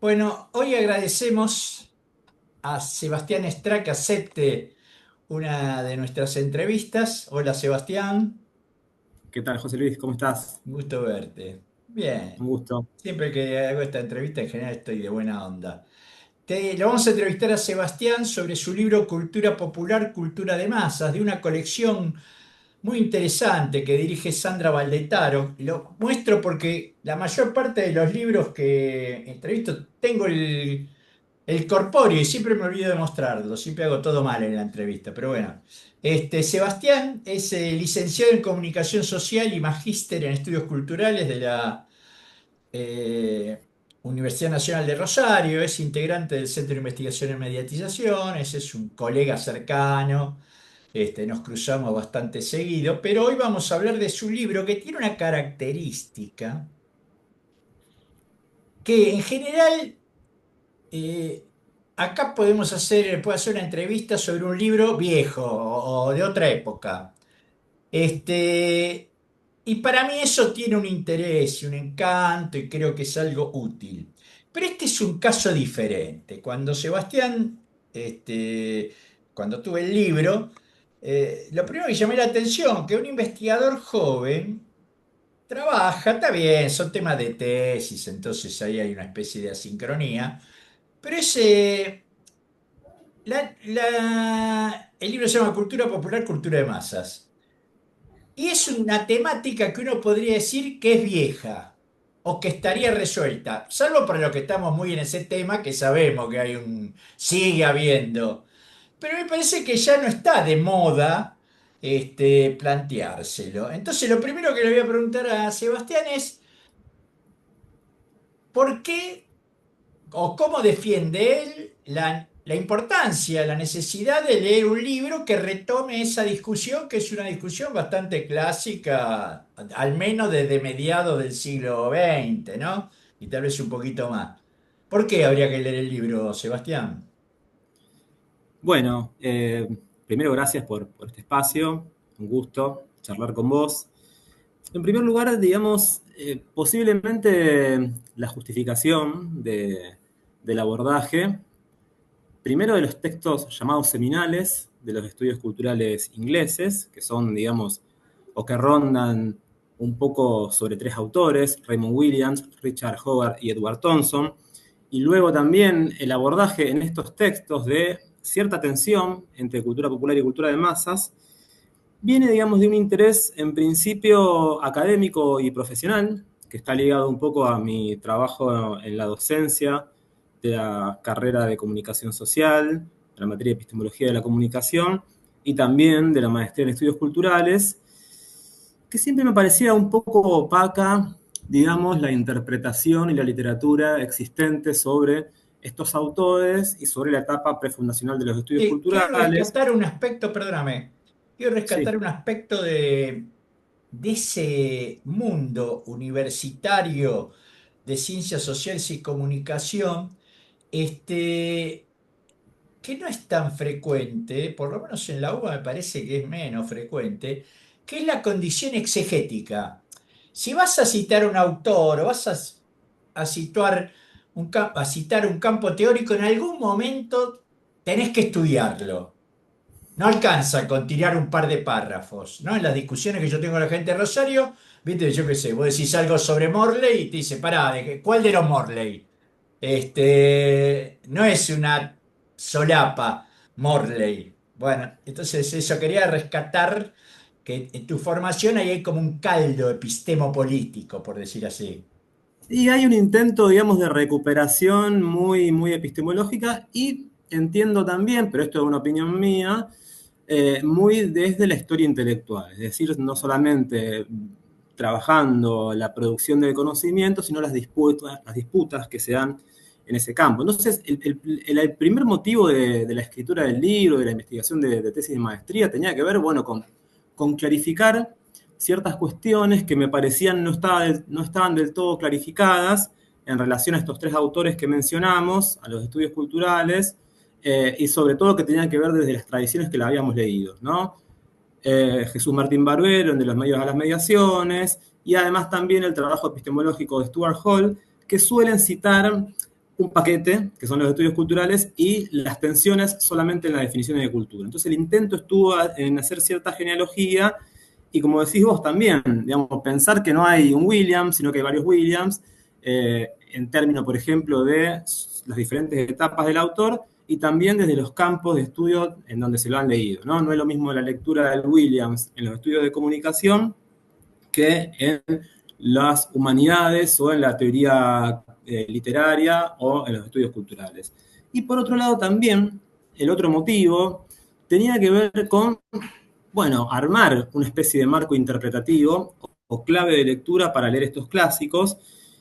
Bueno, hoy agradecemos a Sebastián Estra que acepte una de nuestras entrevistas. Hola Sebastián, ¿Qué tal, José Luis? ¿Cómo estás? un gusto verte. Bien, Un gusto. siempre que hago esta entrevista en general estoy de buena onda. Lo vamos a entrevistar a Sebastián sobre su libro Cultura Popular, Cultura de Masas, de una colección muy interesante que dirige Sandra Valdetaro. Lo muestro porque la mayor parte de los libros que entrevisto tengo el corpóreo, y siempre me olvido de mostrarlo, siempre hago todo mal en la entrevista, pero bueno. Sebastián es licenciado en Comunicación Social y magíster en Estudios Culturales de la eh, Universidad Nacional de Rosario, es integrante del Centro de Investigación en Mediatizaciones, es un colega cercano, nos cruzamos bastante seguido, pero hoy vamos a hablar de su libro que tiene una característica que en general eh, acá puede hacer una entrevista sobre un libro viejo o de otra época. Este, y para mí eso tiene un interés y un encanto y creo que es algo útil. Pero este es un caso diferente. Cuando Sebastián, cuando tuve el libro, lo primero que llamé la atención, que un investigador joven trabaja, está bien, son temas de tesis, entonces ahí hay una especie de asincronía, pero el libro se llama Cultura Popular, Cultura de Masas. Y es una temática que uno podría decir que es vieja o que estaría resuelta, salvo para los que estamos muy en ese tema, que sabemos que sigue habiendo. Pero me parece que ya no está de moda planteárselo. Entonces, lo primero que le voy a preguntar a Sebastián es, ¿por qué o cómo defiende él la importancia, la necesidad de leer un libro que retome esa discusión, que es una discusión bastante clásica, al menos desde mediados del siglo XX, ¿no? Y tal vez un poquito más. ¿Por qué habría que leer el libro, Sebastián? Bueno, primero gracias por este espacio. Un gusto charlar con vos. En primer lugar, digamos, posiblemente la justificación del abordaje, primero de los textos llamados seminales de los estudios culturales ingleses, que son, digamos, o que rondan un poco sobre tres autores, Raymond Williams, Richard Hogarth y Edward Thompson, y luego también el abordaje en estos textos de cierta tensión entre cultura popular y cultura de masas, viene, digamos, de un interés en principio académico y profesional, que está ligado un poco a mi trabajo en la docencia de la carrera de comunicación social, de la materia de epistemología de la comunicación, y también de la maestría en estudios culturales, que siempre me parecía un poco opaca, digamos, la interpretación y la literatura existente sobre estos autores y sobre la etapa prefundacional de los estudios Quiero culturales. rescatar un aspecto, perdóname, quiero rescatar Sí. un aspecto de ese mundo universitario de ciencias sociales y comunicación, este, que no es tan frecuente, por lo menos en la UBA me parece que es menos frecuente, que es la condición exegética. Si vas a citar un autor o a situar a citar un campo teórico, en algún momento tenés que estudiarlo. No alcanza con tirar un par de párrafos, ¿no? En las discusiones que yo tengo con la gente de Rosario, viste, yo qué sé, vos decís algo sobre Morley y te dice, pará, ¿cuál de los Morley? No es una solapa Morley. Bueno, entonces eso quería rescatar que en tu formación ahí hay como un caldo epistemo-político, por decir así. Y hay un intento, digamos, de recuperación muy, muy epistemológica y entiendo también, pero esto es una opinión mía, muy desde la historia intelectual, es decir, no solamente trabajando la producción del conocimiento, sino las disputas que se dan en ese campo. Entonces, el primer motivo de la escritura del libro, de la investigación de tesis de maestría, tenía que ver, bueno, con clarificar ciertas cuestiones que me parecían no estaban del todo clarificadas en relación a estos tres autores que mencionamos, a los estudios culturales, y sobre todo que tenían que ver desde las tradiciones que la habíamos leído, ¿no? Jesús Martín Barbero, en De los medios a las mediaciones, y además también el trabajo epistemológico de Stuart Hall, que suelen citar un paquete, que son los estudios culturales, y las tensiones solamente en la definición de cultura. Entonces el intento estuvo en hacer cierta genealogía, y como decís vos también, digamos, pensar que no hay un Williams, sino que hay varios Williams, en términos, por ejemplo, de las diferentes etapas del autor, y también desde los campos de estudio en donde se lo han leído, ¿no? No es lo mismo la lectura del Williams en los estudios de comunicación que en las humanidades o en la teoría literaria o en los estudios culturales. Y por otro lado también, el otro motivo tenía que ver con, bueno, armar una especie de marco interpretativo o clave de lectura para leer estos clásicos.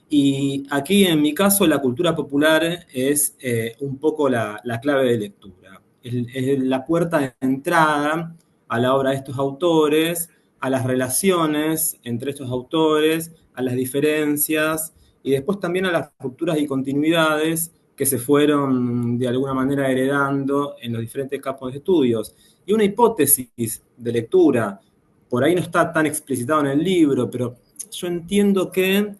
Y aquí, en mi caso, la cultura popular es un poco la clave de lectura. Es la puerta de entrada a la obra de estos autores, a las relaciones entre estos autores, a las diferencias y después también a las rupturas y continuidades que se fueron de alguna manera heredando en los diferentes campos de estudios. Y una hipótesis de lectura, por ahí no está tan explicitado en el libro, pero yo entiendo que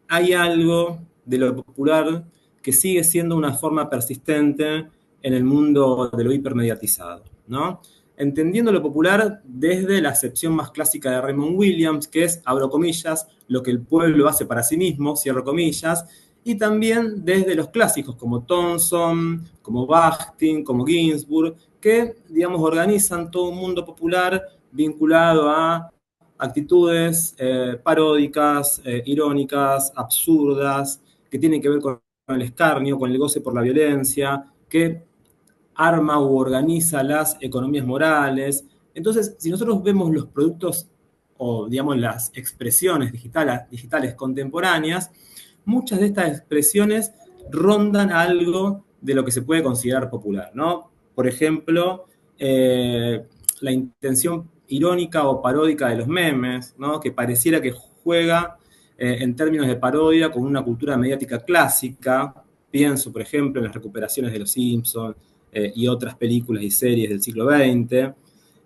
hay algo de lo popular que sigue siendo una forma persistente en el mundo de lo hipermediatizado, ¿no? Entendiendo lo popular desde la acepción más clásica de Raymond Williams, que es, abro comillas, lo que el pueblo hace para sí mismo, cierro comillas, y también desde los clásicos como Thompson, como Bakhtin, como Ginsburg, que, digamos, organizan todo un mundo popular vinculado a actitudes paródicas, irónicas, absurdas, que tienen que ver con el escarnio, con el goce por la violencia, que arma u organiza las economías morales. Entonces, si nosotros vemos los productos o, digamos, las expresiones digitales contemporáneas, muchas de estas expresiones rondan algo de lo que se puede considerar popular, ¿no? Por ejemplo, la intención irónica o paródica de los memes, ¿no? Que pareciera que juega en términos de parodia con una cultura mediática clásica. Pienso, por ejemplo, en las recuperaciones de Los Simpsons y otras películas y series del siglo XX.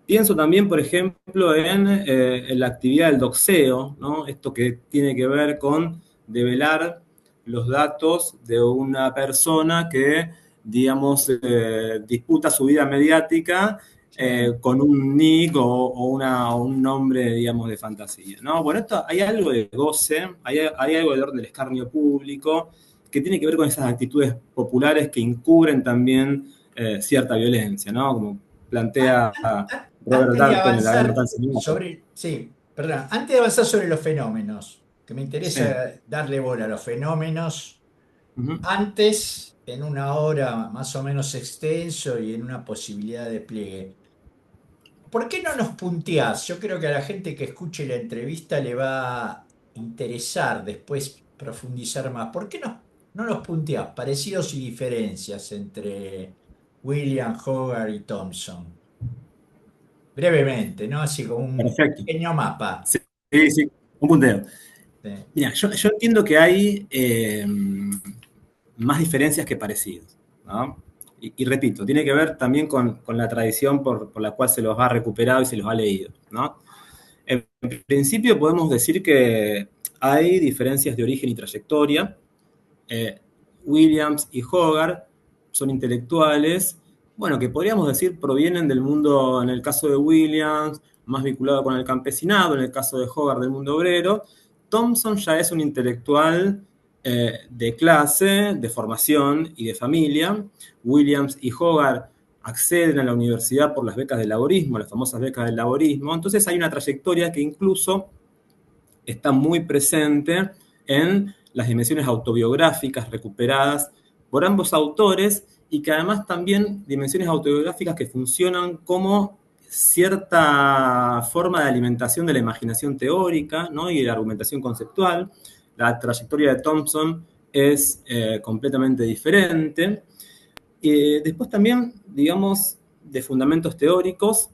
Pienso también, por ejemplo, en la actividad del doxeo, ¿no? Esto que tiene que ver con develar los datos de una persona que, digamos, disputa su vida mediática con un nick o un nombre, digamos, de fantasía, ¿no? Bueno, esto, hay algo de goce, hay algo del orden del escarnio público, que tiene que ver con esas actitudes populares que encubren también cierta violencia, ¿no? Como plantea Robert Antes de Darnton en La Gran avanzar Matanza de Newton. sobre, sí, perdón, antes de avanzar sobre los fenómenos, que me Sí. interesa darle bola a los fenómenos, Ujú. antes, en una hora más o menos extenso y en una posibilidad de pliegue. ¿Por qué no nos punteás? Yo creo que a la gente que escuche la entrevista le va a interesar después profundizar más. ¿Por qué no nos punteás? Parecidos y diferencias entre William, Hogarth y Thompson. Brevemente, ¿no? Así como un Perfecto. pequeño mapa. Sí, sí, un punteo. Sí. Mira, yo entiendo que hay más diferencias que parecidos, ¿no? Y repito, tiene que ver también con la tradición por la cual se los ha recuperado y se los ha leído, ¿no? En principio podemos decir que hay diferencias de origen y trayectoria. Williams y Hogarth son intelectuales, bueno, que podríamos decir provienen del mundo, en el caso de Williams, más vinculado con el campesinado, en el caso de Hogarth del mundo obrero. Thompson ya es un intelectual de clase, de formación y de familia. Williams y Hogarth acceden a la universidad por las becas del laborismo, las famosas becas del laborismo. Entonces hay una trayectoria que incluso está muy presente en las dimensiones autobiográficas recuperadas por ambos autores y que además también dimensiones autobiográficas que funcionan como cierta forma de alimentación de la imaginación teórica, ¿no? Y de la argumentación conceptual. La trayectoria de Thompson es completamente diferente. Después también, digamos, de fundamentos teóricos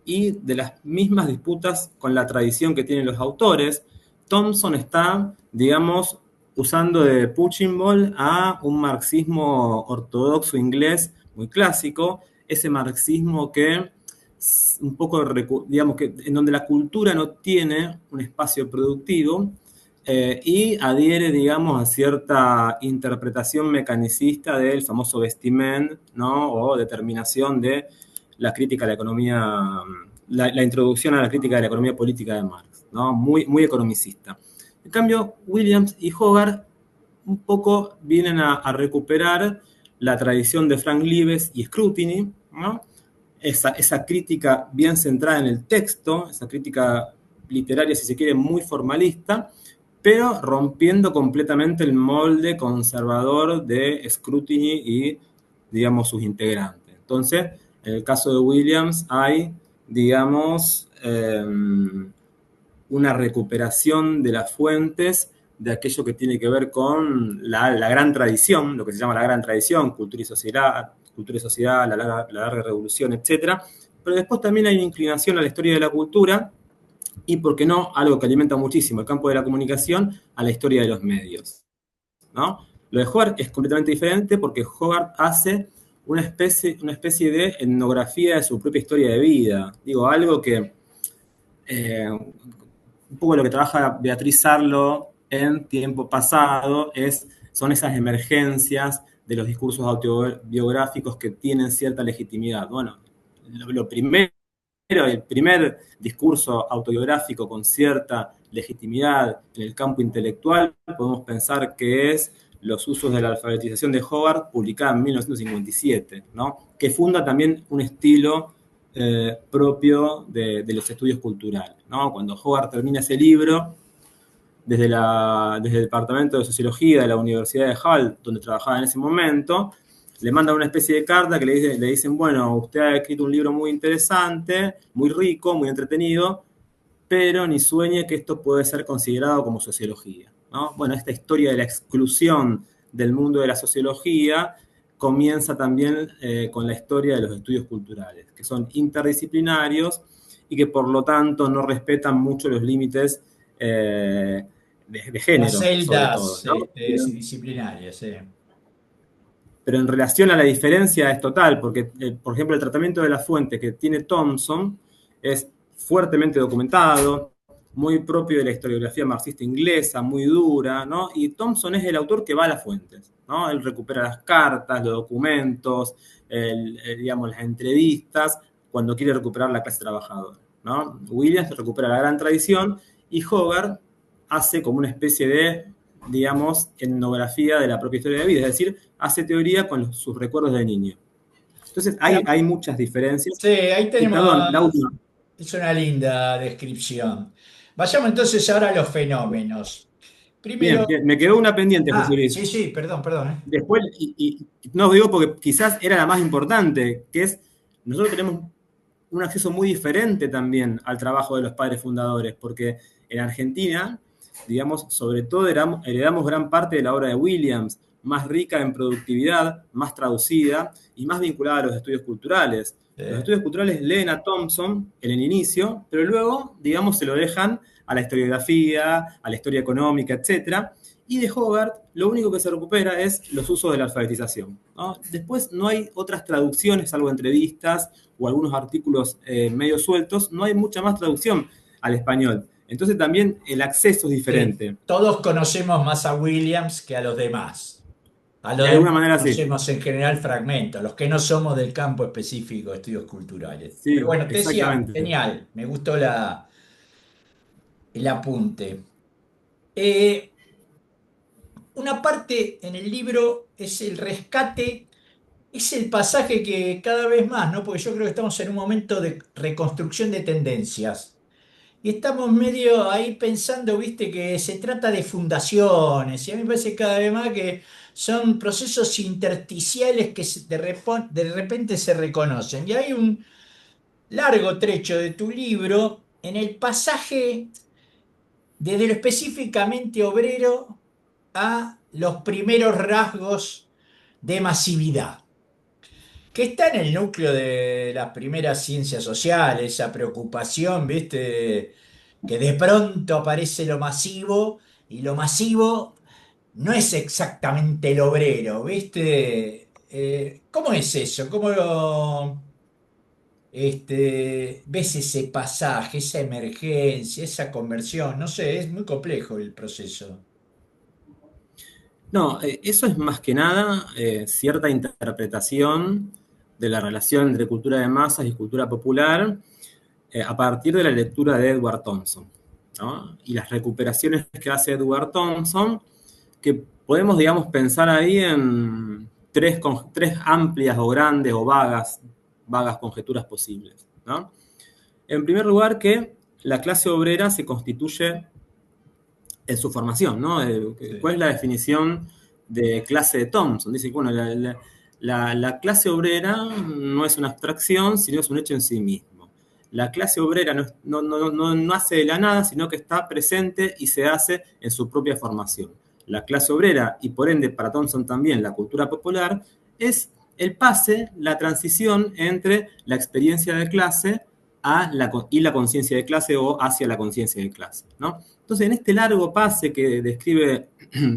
y de las mismas disputas con la tradición que tienen los autores. Thompson está, digamos, usando de punching ball a un marxismo ortodoxo inglés muy clásico, ese marxismo que un poco, digamos, que en donde la cultura no tiene un espacio productivo, y adhiere, digamos, a cierta interpretación mecanicista del famoso Vestiment, ¿no? O determinación de la crítica a la economía, la introducción a la crítica de la economía política de Marx, ¿no? Muy, muy economicista. En cambio, Williams y Hogarth un poco vienen a recuperar la tradición de Frank Libes y Scrutiny, ¿no? Esa crítica bien centrada en el texto, esa crítica literaria, si se quiere, muy formalista, pero rompiendo completamente el molde conservador de Scrutiny y, digamos, sus integrantes. Entonces, en el caso de Williams hay, digamos, una recuperación de las fuentes de aquello que tiene que ver con la gran tradición, lo que se llama la gran tradición, cultura y sociedad, la larga revolución, etcétera. Pero después también hay una inclinación a la historia de la cultura y, ¿por qué no?, algo que alimenta muchísimo el campo de la comunicación, a la historia de los medios, ¿no? Lo de Hogarth es completamente diferente porque Hogarth hace una especie de etnografía de su propia historia de vida. Digo, algo que un poco lo que trabaja Beatriz Sarlo en Tiempo Pasado son esas emergencias de los discursos autobiográficos que tienen cierta legitimidad. Bueno, lo primero, el primer discurso autobiográfico con cierta legitimidad en el campo intelectual, podemos pensar que es Los usos de la alfabetización de Hogarth, publicada en 1957, ¿no? Que funda también un estilo propio de los estudios culturales, ¿no? Cuando Hogarth termina ese libro, desde el Departamento de Sociología de la Universidad de Hull, donde trabajaba en ese momento, le mandan una especie de carta que le dicen, bueno, usted ha escrito un libro muy interesante, muy rico, muy entretenido, pero ni sueñe que esto puede ser considerado como sociología, ¿no? Bueno, esta historia de la exclusión del mundo de la sociología comienza también con la historia de los estudios culturales, que son interdisciplinarios y que por lo tanto no respetan mucho los límites de Las género, sobre todo, celdas ¿no? disciplinarias, sí. Pero en relación a la diferencia es total, porque, por ejemplo, el tratamiento de la fuente que tiene Thompson es fuertemente documentado, muy propio de la historiografía marxista inglesa, muy dura, ¿no? Y Thompson es el autor que va a las fuentes, ¿no? Él recupera las cartas, los documentos, digamos, las entrevistas, cuando quiere recuperar la clase trabajadora, ¿no? Williams recupera la gran tradición y Hogarth hace como una especie de, digamos, etnografía de la propia historia de vida, es decir, hace teoría con sus recuerdos de niño. Entonces hay muchas diferencias. Sí, ahí Y perdón, la tenemos, última. es una linda descripción. Vayamos entonces ahora a los fenómenos. Bien, Primero, bien, me quedó una pendiente, José Luis. sí, sí, perdón, perdón. Después, no os digo porque quizás era la más importante, que es, nosotros tenemos un acceso muy diferente también al trabajo de los padres fundadores, porque en Argentina, digamos, sobre todo heredamos gran parte de la obra de Williams, más rica en productividad, más traducida y más vinculada a los estudios culturales. Los Eh, estudios culturales leen a Thompson en el inicio, pero luego, digamos, se lo dejan a la historiografía, a la historia económica, etcétera. Y de Hogarth, lo único que se recupera es los usos de la alfabetización, ¿no? Después no hay otras traducciones, salvo entrevistas o algunos artículos medio sueltos, no hay mucha más traducción al español. Entonces también el acceso es sí, diferente. todos conocemos más a Williams que a los demás. A De los alguna demás manera sí. conocemos en general fragmentos, los que no somos del campo específico de estudios culturales. Pero Sí, bueno, te decía, exactamente. genial, me gustó el apunte. Eh, una parte en el libro es el rescate, es el pasaje que cada vez más, ¿no? Porque yo creo que estamos en un momento de reconstrucción de tendencias. Y estamos medio ahí pensando, viste, que se trata de fundaciones. Y a mí me parece cada vez más que son procesos intersticiales que de repente se reconocen. Y hay un largo trecho de tu libro en el pasaje desde lo específicamente obrero a los primeros rasgos de masividad, que está en el núcleo de las primeras ciencias sociales, esa preocupación, ¿viste? Que de pronto aparece lo masivo y lo masivo no es exactamente el obrero, ¿viste? ¿Cómo es eso? ves ese pasaje, esa emergencia, esa conversión, no sé, es muy complejo el proceso. No, eso es más que nada cierta interpretación de la relación entre cultura de masas y cultura popular a partir de la lectura de Edward Thompson, ¿no? Y las recuperaciones que hace Edward Thompson, que podemos, digamos, pensar ahí en tres amplias o grandes o vagas conjeturas posibles, ¿no? En primer lugar, que la clase obrera se constituye en su formación, ¿no? ¿Cuál Sí. es la definición de clase de Thompson? Dice que, bueno, la clase obrera no es una abstracción, sino es un hecho en sí mismo. La clase obrera no hace de la nada, sino que está presente y se hace en su propia formación. La clase obrera, y por ende para Thompson también la cultura popular, es el pase, la transición entre la experiencia de clase y la conciencia de clase o hacia la conciencia de clase, ¿no? Entonces, en este largo pase que describe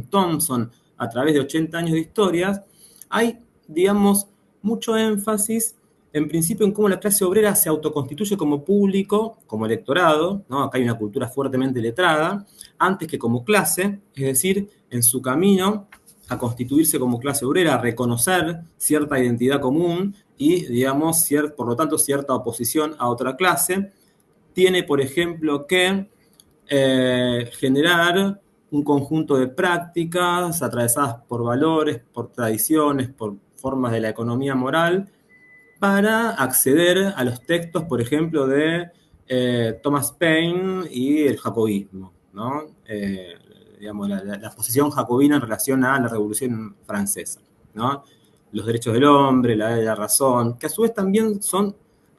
Thompson a través de 80 años de historias, hay, digamos, mucho énfasis, en principio, en cómo la clase obrera se autoconstituye como público, como electorado, ¿no? Acá hay una cultura fuertemente letrada, antes que como clase, es decir, en su camino a constituirse como clase obrera, a reconocer cierta identidad común y, digamos, por lo tanto, cierta oposición a otra clase, tiene, por ejemplo, que generar un conjunto de prácticas atravesadas por valores, por tradiciones, por formas de la economía moral, para acceder a los textos, por ejemplo, de Thomas Paine y el jacobismo, ¿no? Digamos, la posición jacobina en relación a la Revolución Francesa, ¿no? Los derechos del hombre, la ley de la razón, que a su vez también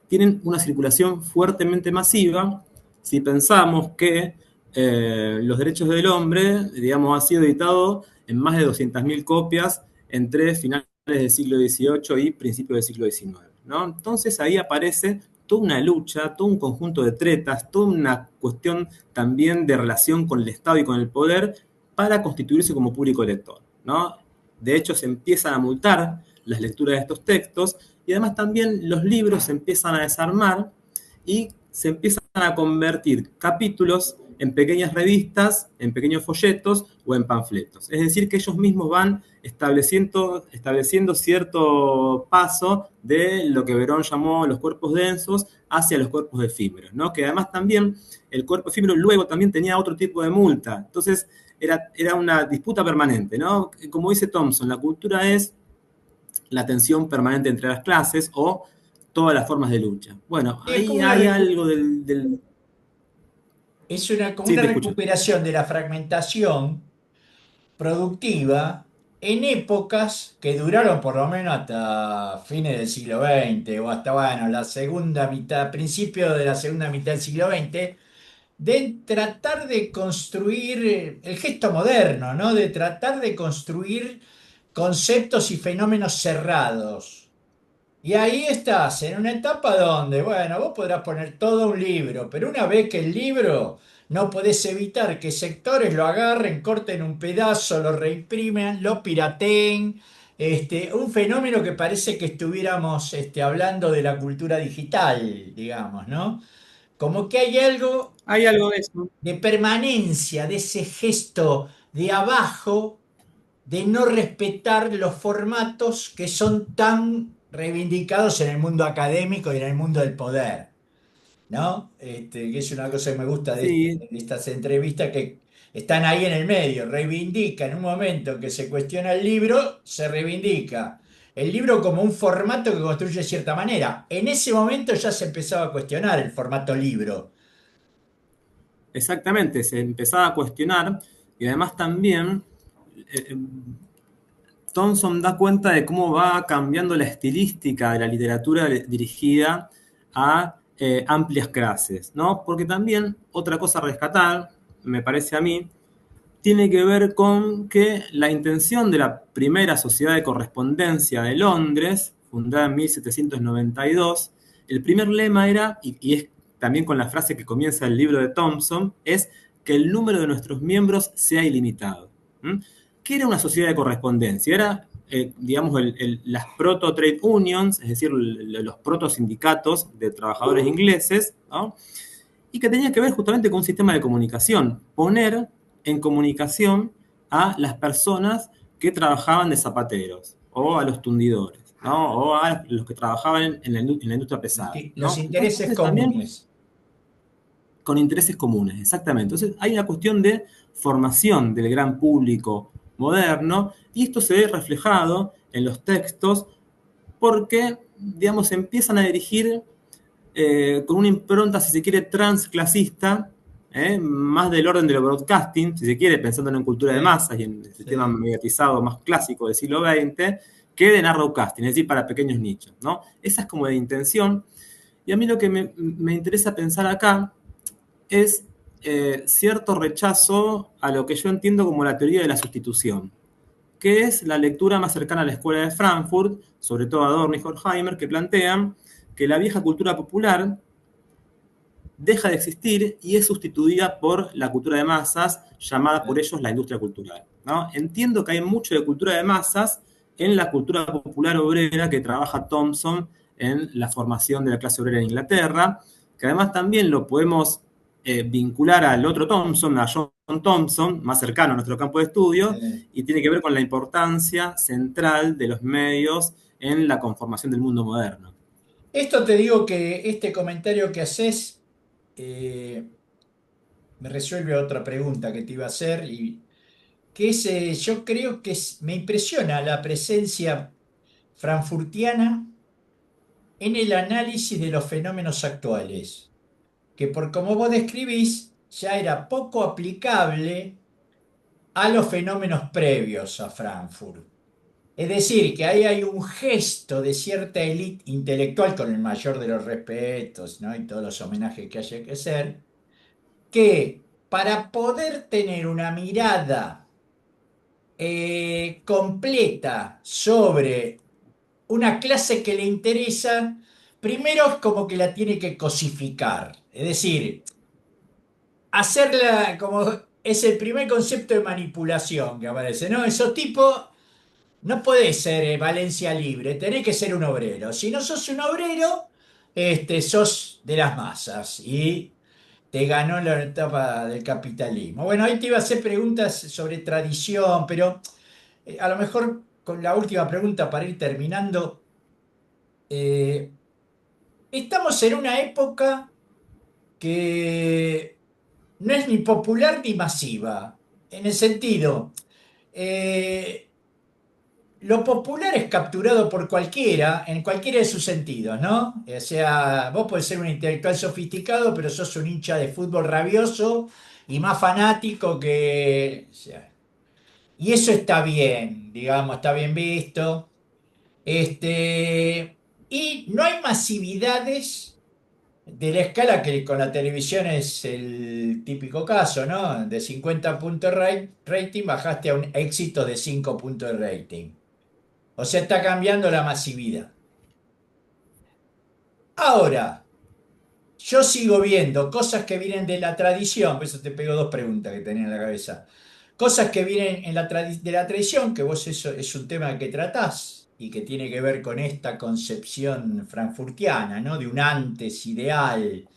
tienen una circulación fuertemente masiva si pensamos que los derechos del hombre, digamos, ha sido editado en más de 200.000 copias entre finales del siglo XVIII y principios del siglo XIX, ¿no? Entonces ahí aparece toda una lucha, todo un conjunto de tretas, toda una cuestión también de relación con el Estado y con el poder para constituirse como público lector, ¿no? De hecho, se empiezan a multar las lecturas de estos textos y además también los libros se empiezan a desarmar y se empiezan a convertir capítulos en pequeñas revistas, en pequeños folletos o en panfletos. Es decir, que ellos mismos van estableciendo cierto paso de lo que Verón llamó los cuerpos densos hacia los cuerpos efímeros, ¿no? Que además también el cuerpo efímero luego también tenía otro tipo de multa. Entonces era una disputa permanente, ¿no? Como dice Thompson, la cultura es la tensión permanente entre las clases o todas las formas de lucha. Bueno, Es como ahí una, hay algo del... como Sí, una te escucho. recuperación de la fragmentación productiva en épocas que duraron por lo menos hasta fines del siglo XX o hasta, bueno, la segunda mitad, principio de la segunda mitad del siglo XX, de tratar de construir el gesto moderno, ¿no? De tratar de construir conceptos y fenómenos cerrados. Y ahí estás, en una etapa donde, bueno, vos podrás poner todo un libro, pero una vez que el libro no podés evitar que sectores lo agarren, corten un pedazo, lo reimprimen, lo pirateen. Un fenómeno que parece que estuviéramos hablando de la cultura digital, digamos, ¿no? Como que hay algo Hay algo de eso. de permanencia, de ese gesto de abajo, de no respetar los formatos que son tan reivindicados en el mundo académico y en el mundo del poder, ¿no? Que es una cosa que me gusta Sí, de estas entrevistas que están ahí en el medio, reivindica en un momento que se cuestiona el libro, se reivindica. El libro como un formato que construye de cierta manera. En ese momento ya se empezaba a cuestionar el formato libro. exactamente. Se empezaba a cuestionar y además también eh, Thompson da cuenta de cómo va cambiando la estilística de la literatura dirigida a amplias clases, ¿no? Porque también otra cosa a rescatar, me parece a mí, tiene que ver con que la intención de la primera sociedad de correspondencia de Londres, fundada en 1792, el primer lema era, y es también con la frase que comienza el libro de Thompson, es que el número de nuestros miembros sea ilimitado. ¿Mm? ¿Qué era una sociedad de correspondencia? Era digamos, las proto-trade unions, es decir, los proto-sindicatos de trabajadores ingleses, ¿no? Y que tenía que ver justamente con un sistema de comunicación, poner en comunicación a las personas que trabajaban de zapateros, o a los tundidores, ¿no? O a los que trabajaban en la industria pesada, Los ¿no? intereses Entonces también comunes. con intereses comunes, exactamente. Entonces hay una cuestión de formación del gran público moderno y esto se ve reflejado en los textos porque, digamos, se empiezan a dirigir con una impronta, si se quiere, transclasista, más del orden de lo broadcasting, si se quiere, pensando en cultura de Sí, masas y en el sistema sí. mediatizado más clásico del siglo XX, que de narrowcasting, es decir, para pequeños nichos, ¿no? Esa es como la intención. Y a mí lo que me interesa pensar acá es cierto rechazo a lo que yo entiendo como la teoría de la sustitución, que es la lectura más cercana a la escuela de Frankfurt, sobre todo Adorno y Horkheimer, que plantean que la vieja cultura popular deja de existir y es sustituida por la cultura de masas, llamada por ellos la industria cultural, ¿no? Entiendo que hay mucho de cultura de masas en la cultura popular obrera que trabaja Thompson en la formación de la clase obrera en Inglaterra, que además también lo podemos vincular al otro Thompson, a John Thompson, más cercano a nuestro campo de estudio, Sí. y tiene que ver con la importancia central de los medios en la conformación del mundo moderno. Esto te digo que este comentario que haces eh, me resuelve otra pregunta que te iba a hacer y que es, yo creo que me impresiona la presencia frankfurtiana en el análisis de los fenómenos actuales, que por como vos describís, ya era poco aplicable a los fenómenos previos a Frankfurt. Es decir, que ahí hay un gesto de cierta élite intelectual, con el mayor de los respetos, ¿no? Y todos los homenajes que haya que hacer, que para poder tener una mirada completa sobre una clase que le interesa, primero es como que la tiene que cosificar. Es decir, hacerla como es el primer concepto de manipulación que aparece, ¿no? Esos tipos no podés ser Valencia Libre, tenés que ser un obrero. Si no sos un obrero, sos de las masas y te ganó la etapa del capitalismo. Bueno, ahí te iba a hacer preguntas sobre tradición, pero a lo mejor con la última pregunta para ir terminando, eh, estamos en una época que no es ni popular ni masiva, en el sentido, eh, lo popular es capturado por cualquiera, en cualquiera de sus sentidos, ¿no? O sea, vos podés ser un intelectual sofisticado, pero sos un hincha de fútbol rabioso y más fanático que... o sea, y eso está bien, digamos, está bien visto. Y no hay masividades de la escala que con la televisión es el típico caso, ¿no? De 50 puntos de rating bajaste a un éxito de 5 puntos de rating. O sea, está cambiando la masividad. Ahora, yo sigo viendo cosas que vienen de la tradición, por eso te pego dos preguntas que tenía en la cabeza. Cosas que vienen de la tradición, que vos eso es un tema que tratás y que tiene que ver con esta concepción frankfurtiana, ¿no? De un antes ideal,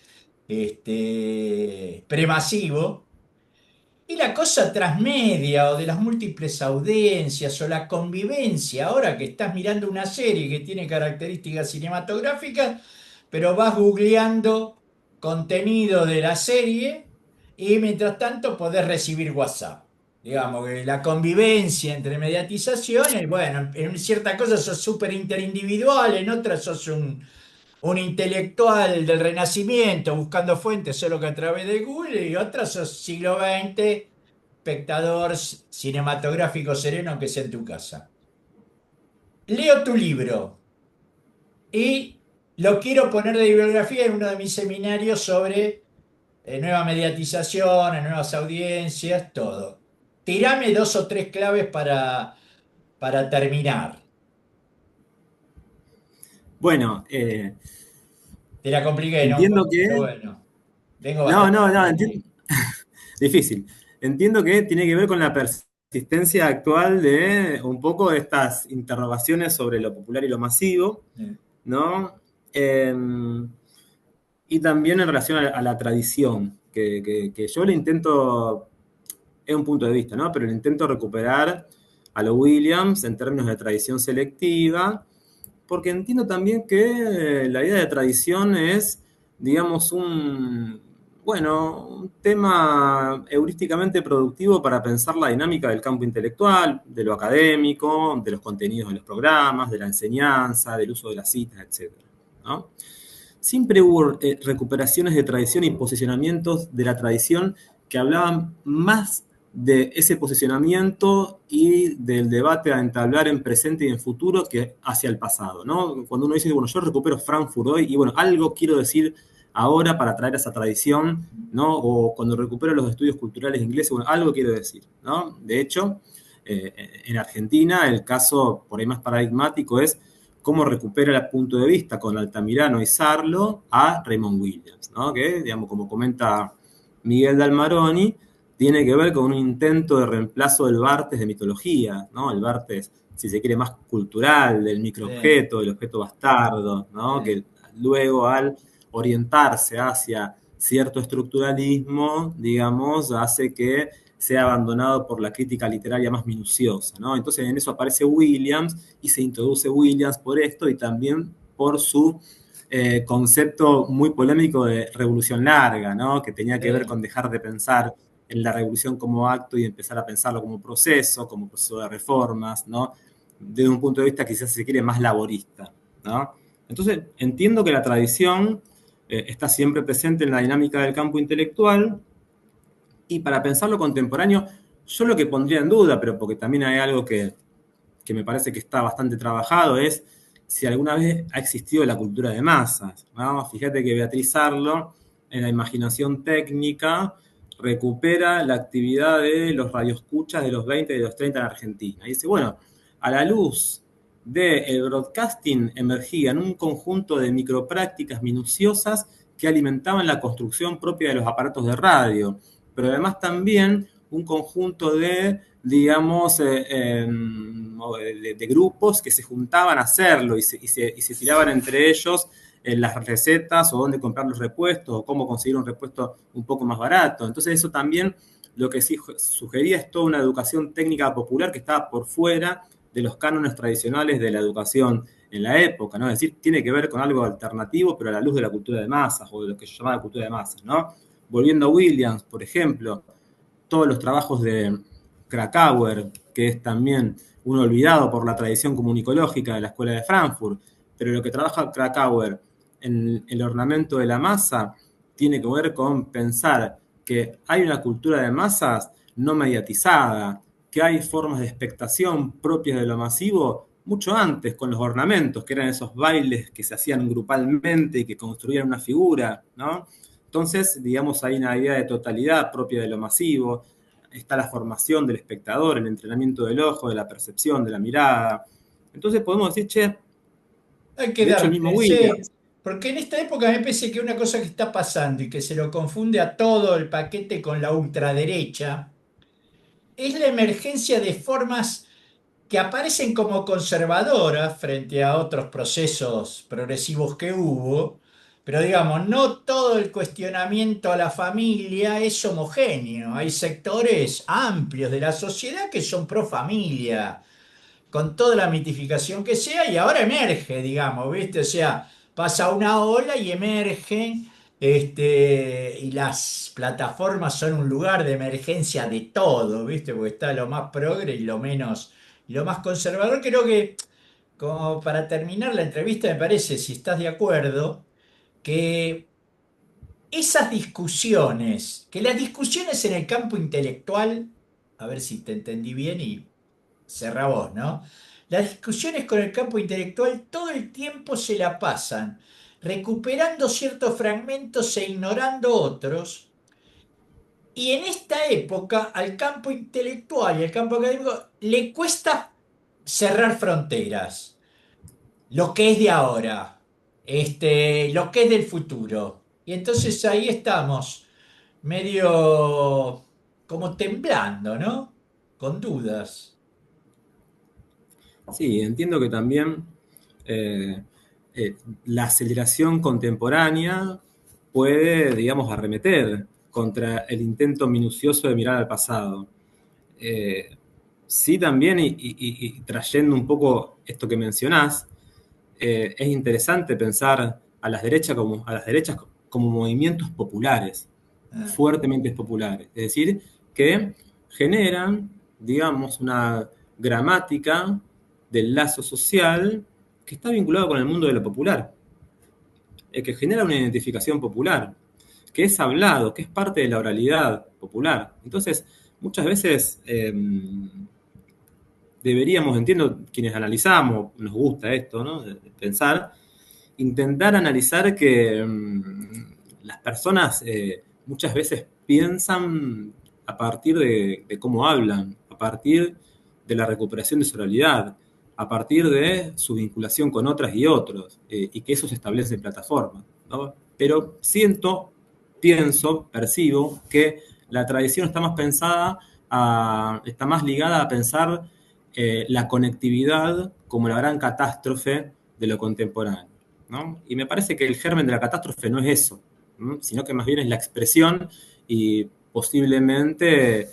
premasivo. Y la cosa transmedia o de las múltiples audiencias o la convivencia, ahora que estás mirando una serie que tiene características cinematográficas, pero vas googleando contenido de la serie y mientras tanto podés recibir WhatsApp. Digamos que la convivencia entre mediatizaciones, bueno, en ciertas cosas sos súper interindividual, en otras sos un intelectual del Renacimiento buscando fuentes solo que a través de Google y otras sos siglo XX, espectador cinematográfico sereno que sea en tu casa. Leo tu libro y lo quiero poner de bibliografía en uno de mis seminarios sobre nueva mediatización, nuevas audiencias, todo. Tirame dos o tres claves para terminar. Bueno, Te la compliqué, ¿no? entiendo Pero que... bueno, tengo No, bastante no, no, tiempo. difícil. Entiendo que tiene que ver con la percepción existencia actual de un poco estas interrogaciones sobre lo popular y lo masivo, ¿no? Eh, y también en relación a la tradición, que yo le intento, es un punto de vista, ¿no? Pero le intento recuperar a lo Williams en términos de tradición selectiva, porque entiendo también que la idea de tradición es, digamos, un tema heurísticamente productivo para pensar la dinámica del campo intelectual, de lo académico, de los contenidos de los programas, de la enseñanza, del uso de las citas, etcétera, ¿no? Siempre hubo recuperaciones de tradición y posicionamientos de la tradición que hablaban más de ese posicionamiento y del debate a entablar en presente y en futuro que hacia el pasado, ¿no? Cuando uno dice, bueno, yo recupero Frankfurt hoy y bueno, algo quiero decir ahora para traer esa tradición, ¿no? O cuando recupero los estudios culturales ingleses, bueno, algo quiero decir, ¿no? De hecho, en Argentina el caso por ahí más paradigmático es cómo recupera el punto de vista con Altamirano y Sarlo a Raymond Williams, ¿no? Que, digamos, como comenta Miguel Dalmaroni, tiene que ver con un intento de reemplazo del Barthes de mitología, ¿no? El Barthes, si se quiere, más cultural, del Sí, microobjeto, del objeto bastardo, ¿no? sí. Que luego al orientarse hacia cierto estructuralismo, digamos, hace que sea abandonado por la crítica literaria más minuciosa, ¿no? Entonces en eso aparece Williams y se introduce Williams por esto y también por su concepto muy polémico de revolución larga, ¿no? Que tenía que ver Sí. con dejar de pensar en la revolución como acto y empezar a pensarlo como proceso de reformas, ¿no? Desde un punto de vista quizás se quiere más laborista, ¿no? Entonces entiendo que la tradición está siempre presente en la dinámica del campo intelectual, y para pensar lo contemporáneo, yo lo que pondría en duda, pero porque también hay algo que me parece que está bastante trabajado, es si alguna vez ha existido la cultura de masas, ¿no? Fíjate que Beatriz Arlo, en la imaginación técnica, recupera la actividad de los radioescuchas de los 20 y de los 30 en Argentina. Y dice, bueno, a la luz del broadcasting emergían un conjunto de microprácticas minuciosas que alimentaban la construcción propia de los aparatos de radio, pero además también un conjunto de, digamos, de grupos que se juntaban a hacerlo y se tiraban entre ellos las recetas o dónde comprar los repuestos o cómo conseguir un repuesto un poco más barato. Entonces eso también lo que sí sugería es toda una educación técnica popular que estaba por fuera de los cánones tradicionales de la educación en la época, ¿no? Es decir, tiene que ver con algo alternativo, pero a la luz de la cultura de masas o de lo que se llamaba cultura de masas, ¿no? Volviendo a Williams, por ejemplo, todos los trabajos de Krakauer, que es también un olvidado por la tradición comunicológica de la Escuela de Frankfurt, pero lo que trabaja Krakauer en el ornamento de la masa tiene que ver con pensar que hay una cultura de masas no mediatizada, que hay formas de expectación propias de lo masivo mucho antes con los ornamentos, que eran esos bailes que se hacían grupalmente y que construían una figura, ¿no? Entonces, digamos, hay una idea de totalidad propia de lo masivo, está la formación del espectador, el entrenamiento del ojo, de la percepción, de la mirada. Entonces podemos decir, che, Hay que de hecho el mismo darle, sí. Williams, Porque en esta época me parece que una cosa que está pasando y que se lo confunde a todo el paquete con la ultraderecha es la emergencia de formas que aparecen como conservadoras frente a otros procesos progresivos que hubo, pero digamos, no todo el cuestionamiento a la familia es homogéneo. Hay sectores amplios de la sociedad que son pro familia, con toda la mitificación que sea, y ahora emerge, digamos, ¿viste? O sea, pasa una ola y emerge, y las plataformas son un lugar de emergencia de todo, ¿viste? Porque está lo más progre y lo menos, y lo más conservador. Creo que, como para terminar la entrevista, me parece, si estás de acuerdo, que esas discusiones, que las discusiones en el campo intelectual, a ver si te entendí bien y cerrá vos, ¿no? Las discusiones con el campo intelectual todo el tiempo se la pasan recuperando ciertos fragmentos e ignorando otros. Y en esta época al campo intelectual y al campo académico le cuesta cerrar fronteras. Lo que es de ahora, lo que es del futuro. Y entonces ahí estamos, medio como temblando, ¿no? con dudas. Sí, entiendo que también eh, la aceleración contemporánea puede, digamos, arremeter contra el intento minucioso de mirar al pasado. Eh, sí, también, y trayendo un poco esto que mencionás, es interesante pensar a las derechas como movimientos populares, Ah, fuertemente populares. Es decir, que generan, digamos, una gramática del lazo social que está vinculado con el mundo de lo popular, que genera una identificación popular, que es hablado, que es parte de la oralidad popular. Entonces, muchas veces deberíamos, entiendo, quienes analizamos, nos gusta esto, ¿no? De pensar, intentar analizar que las personas muchas veces piensan a partir de cómo hablan, a partir de la recuperación de su realidad, a partir de su vinculación con otras y otros, y que eso se establece en plataformas, ¿no? Pero pienso, percibo que la tradición está más pensada, está más ligada a pensar la conectividad como la gran catástrofe de lo contemporáneo, ¿no? Y me parece que el germen de la catástrofe no es eso, ¿no? Sino que más bien es la expresión y posiblemente,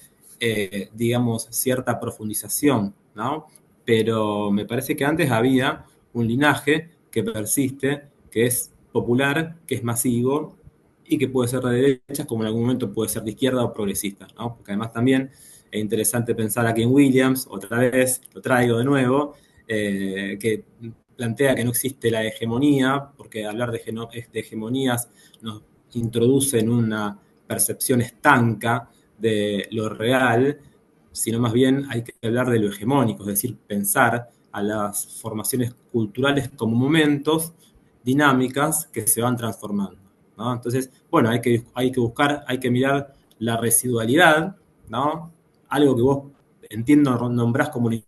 digamos, cierta profundización, ¿no? Pero me parece que antes había un linaje que persiste, que es popular, que es masivo y que puede ser de derechas, como en algún momento puede ser de izquierda o progresista, ¿no? Porque además también es interesante pensar aquí en Williams, otra vez, lo traigo de nuevo, que plantea que no existe la hegemonía, porque hablar de hegemonías nos introduce en una percepción estanca de lo real, sino más bien hay que hablar de lo hegemónico, es decir, pensar a las formaciones culturales como momentos, dinámicas que se van transformando, ¿no? Entonces, bueno, hay que buscar, hay que mirar la residualidad, ¿no? Algo que vos entiendo nombrás como una